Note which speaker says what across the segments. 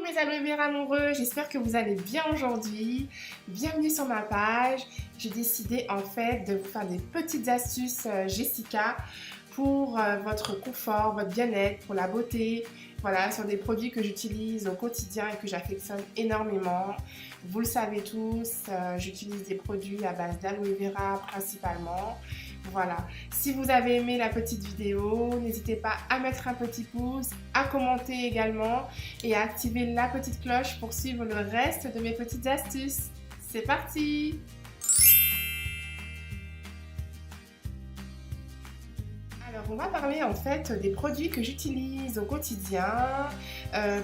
Speaker 1: mes aloe vera amoureux, j'espère que vous allez bien aujourd'hui. Bienvenue sur ma page. J'ai décidé en fait de vous faire des petites astuces Jessica pour votre confort, votre bien-être, pour la beauté. Voilà, sur des produits que j'utilise au quotidien et que j'affectionne énormément. Vous le savez tous, j'utilise des produits à base d'aloe vera principalement. Voilà, si vous avez aimé la petite vidéo, n'hésitez pas à mettre un petit pouce, à commenter également et à activer la petite cloche pour suivre le reste de mes petites astuces. C'est parti! Alors, on va parler en fait des produits que j'utilise au quotidien.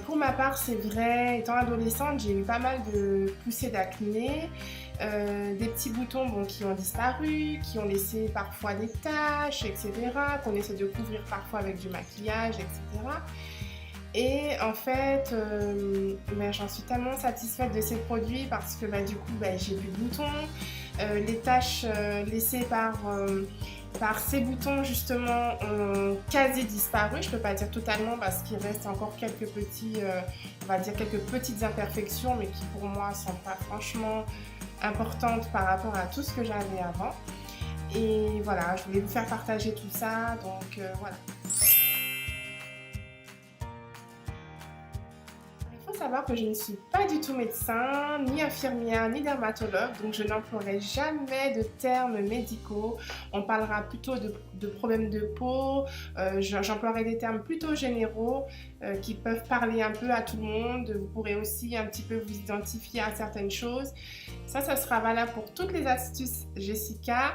Speaker 1: Pour ma part, c'est vrai, étant adolescente, j'ai eu pas mal de poussées d'acné, des petits boutons qui ont disparu, qui ont laissé parfois des taches, etc., qu'on essaie de couvrir parfois avec du maquillage, etc. Et en fait, j'en suis tellement satisfaite de ces produits parce que du coup, j'ai plus de boutons. Les taches laissées par ces boutons justement ont quasi disparu. Je ne peux pas dire totalement parce qu'il reste encore quelques petits, on va dire quelques petites imperfections, mais qui pour moi ne sont pas franchement importantes par rapport à tout ce que j'avais avant. Et voilà, je voulais vous faire partager tout ça, donc voilà. Il faut savoir que je ne suis pas du tout médecin, ni infirmière, ni dermatologue, donc je n'emploierai jamais de termes médicaux. On parlera plutôt de problèmes de peau, j'emploierai des termes plutôt généraux qui peuvent parler un peu à tout le monde. Vous pourrez aussi un petit peu vous identifier à certaines choses. Ça sera valable pour toutes les astuces Jessica.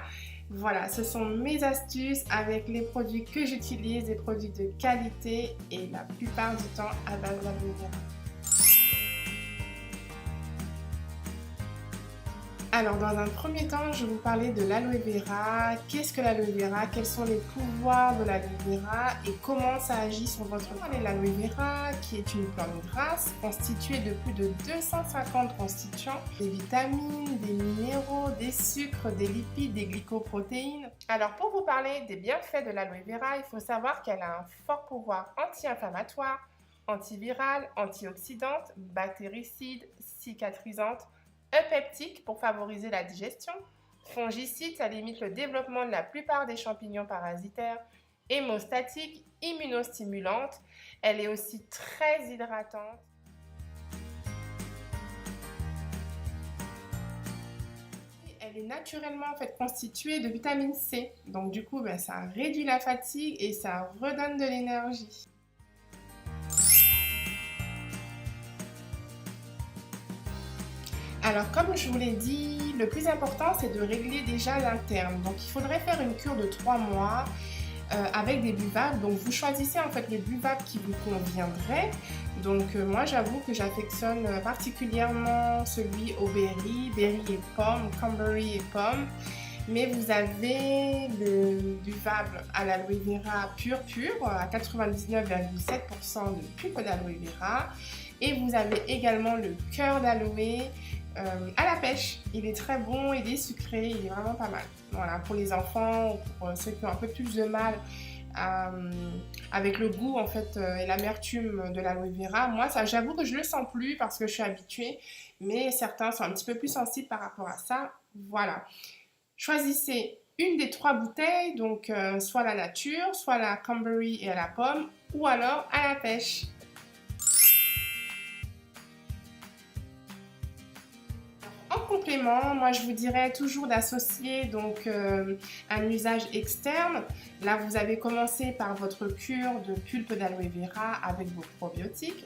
Speaker 1: Voilà, ce sont mes astuces avec les produits que j'utilise, des produits de qualité et la plupart du temps à base d'aloe vera. Alors, dans un premier temps, je vais vous parler de l'aloe vera. Qu'est-ce que l'aloe vera? Quels sont les pouvoirs de l'aloe vera et comment ça agit sur votre corps? L'aloe vera, qui est une plante grasse constituée de plus de 250 constituants, des vitamines, des minéraux, des sucres, des lipides, des glycoprotéines. Alors, pour vous parler des bienfaits de l'aloe vera, il faut savoir qu'elle a un fort pouvoir anti-inflammatoire, antivirale, antioxydante, bactéricide, cicatrisante, eupeptique pour favoriser la digestion, fongicide, ça limite le développement de la plupart des champignons parasitaires, hémostatique, immunostimulante, elle est aussi très hydratante. Elle est naturellement en fait constituée de vitamine C, donc du coup ça réduit la fatigue et ça redonne de l'énergie. Alors, comme je vous l'ai dit, le plus important, c'est de régler déjà l'interne. Donc, il faudrait faire une cure de 3 mois avec des buvables. Donc, vous choisissez en fait le buvable qui vous conviendrait. Donc, moi, j'avoue que j'affectionne particulièrement celui au berry et pomme, cranberry et pomme. Mais vous avez le buvable à l'aloe vera pur à 99,7% de pulpe d'aloe vera. Et vous avez également le cœur d'aloe à la pêche. Il est très bon, il est sucré, il est vraiment pas mal. Voilà, pour les enfants ou pour ceux qui ont un peu plus de mal avec le goût en fait et l'amertume de l'aloe vera. Moi, ça, j'avoue que je le sens plus parce que je suis habituée, mais certains sont un petit peu plus sensibles par rapport à ça. Voilà. Choisissez une des 3 bouteilles, donc soit la nature, soit la cranberry et à la pomme, ou alors à la pêche. En complément, moi je vous dirais toujours d'associer donc un usage externe. Là, vous avez commencé par votre cure de pulpe d'aloe vera avec vos probiotiques.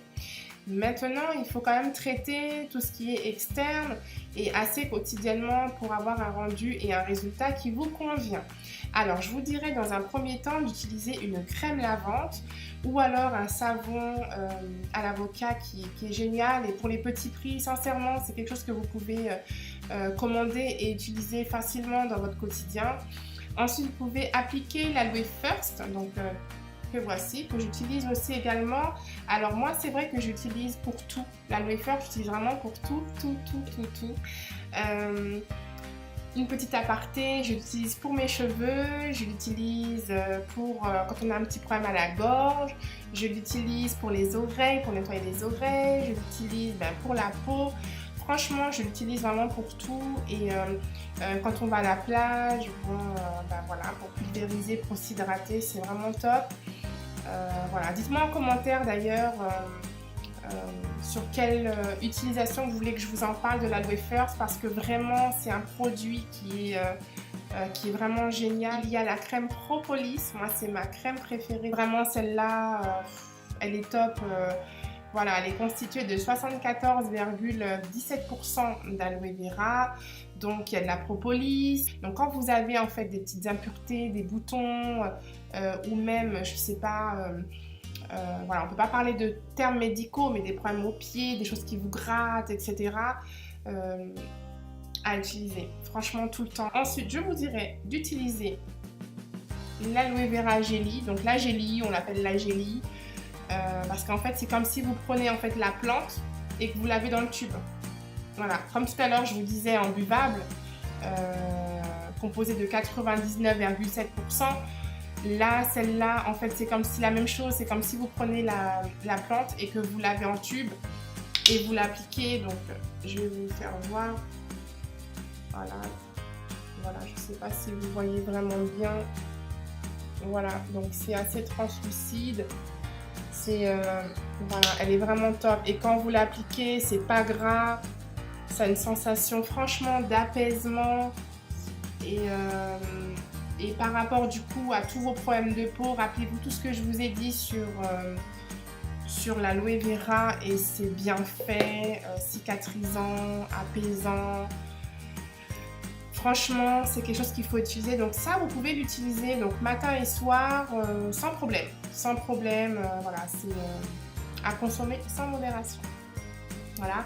Speaker 1: Maintenant, il faut quand même traiter tout ce qui est externe et assez quotidiennement pour avoir un rendu et un résultat qui vous convient. Alors, je vous dirais dans un premier temps d'utiliser une crème lavante ou alors un savon à l'avocat qui est génial. Et pour les petits prix, sincèrement, c'est quelque chose que vous pouvez commander et utiliser facilement dans votre quotidien. Ensuite, vous pouvez appliquer l'Aloe First, donc que voici, que j'utilise aussi également. Alors moi, c'est vrai que j'utilise pour tout. L'Aloe First, j'utilise vraiment pour tout. Une petite aparté, je l'utilise pour mes cheveux, je l'utilise pour quand on a un petit problème à la gorge, je l'utilise pour les oreilles, pour nettoyer les oreilles, je l'utilise pour la peau. Franchement, je l'utilise vraiment pour tout et quand on va à la plage, bon, voilà, pour pulvériser, pour s'hydrater, c'est vraiment top. Voilà. Dites-moi en commentaire d'ailleurs sur quelle utilisation vous voulez que je vous en parle de l'Aloe First parce que vraiment c'est un produit qui est vraiment génial. Il y a la crème Propolis, moi c'est ma crème préférée. Vraiment celle-là, elle est top. Voilà, elle est constituée de 74,17% d'aloe vera. Donc il y a de la propolis. Donc quand vous avez en fait des petites impuretés, des boutons ou même, je sais pas, voilà, on ne peut pas parler de termes médicaux, mais des problèmes aux pieds, des choses qui vous grattent, etc. À utiliser, franchement tout le temps. Ensuite, je vous dirais d'utiliser l'aloe vera jelly. Donc la jelly, on l'appelle la jelly parce qu'en fait, c'est comme si vous prenez en fait la plante et que vous l'avez dans le tube. Voilà, comme tout à l'heure, je vous disais en buvable, composé de 99,7%. Là, celle-là, en fait, c'est comme si la même chose, c'est comme si vous prenez la plante et que vous l'avez en tube et vous l'appliquez. Donc, je vais vous faire voir. Voilà, voilà, je ne sais pas si vous voyez vraiment bien. Voilà, donc c'est assez translucide. Voilà, elle est vraiment top. Et quand vous l'appliquez, c'est pas gras. Ça a une sensation franchement d'apaisement. Et par rapport du coup à tous vos problèmes de peau, rappelez-vous tout ce que je vous ai dit sur l'aloe vera et c'est bien fait, cicatrisant, apaisant. Franchement, c'est quelque chose qu'il faut utiliser. Donc ça, vous pouvez l'utiliser donc matin et soir sans problème. Sans problème, voilà, c'est à consommer sans modération. Voilà.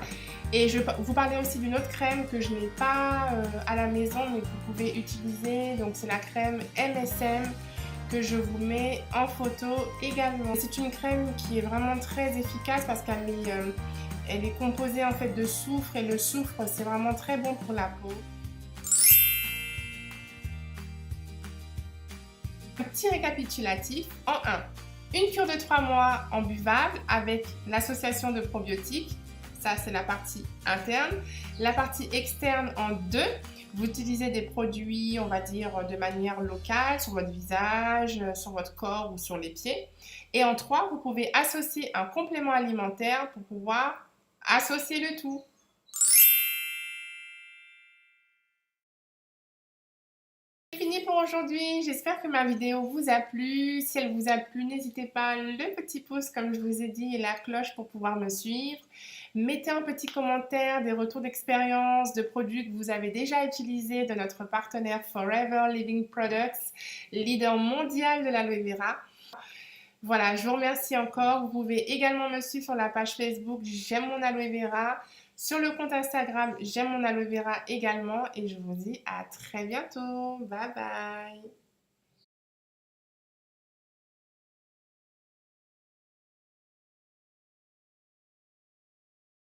Speaker 1: Et je vais vous parler aussi d'une autre crème que je n'ai pas à la maison, mais que vous pouvez utiliser. Donc c'est la crème MSM que je vous mets en photo également. C'est une crème qui est vraiment très efficace parce qu'elle est composée en fait de soufre et le soufre c'est vraiment très bon pour la peau. Un petit récapitulatif en 1. Une cure de 3 mois en buvable avec l'association de probiotiques. Ça, c'est la partie interne. La partie externe en 2. Vous utilisez des produits, on va dire, de manière locale, sur votre visage, sur votre corps ou sur les pieds. Et en 3, vous pouvez associer un complément alimentaire pour pouvoir associer le tout. C'est fini pour aujourd'hui, j'espère que ma vidéo vous a plu. Si elle vous a plu, n'hésitez pas le petit pouce comme je vous ai dit et la cloche pour pouvoir me suivre. Mettez un petit commentaire, des retours d'expérience, de produits que vous avez déjà utilisés de notre partenaire Forever Living Products, leader mondial de l'aloe vera. Voilà, je vous remercie encore. Vous pouvez également me suivre sur la page Facebook J'aime mon aloe vera. Sur le compte Instagram, J'aime mon aloe vera également. Et je vous dis à très bientôt. Bye bye.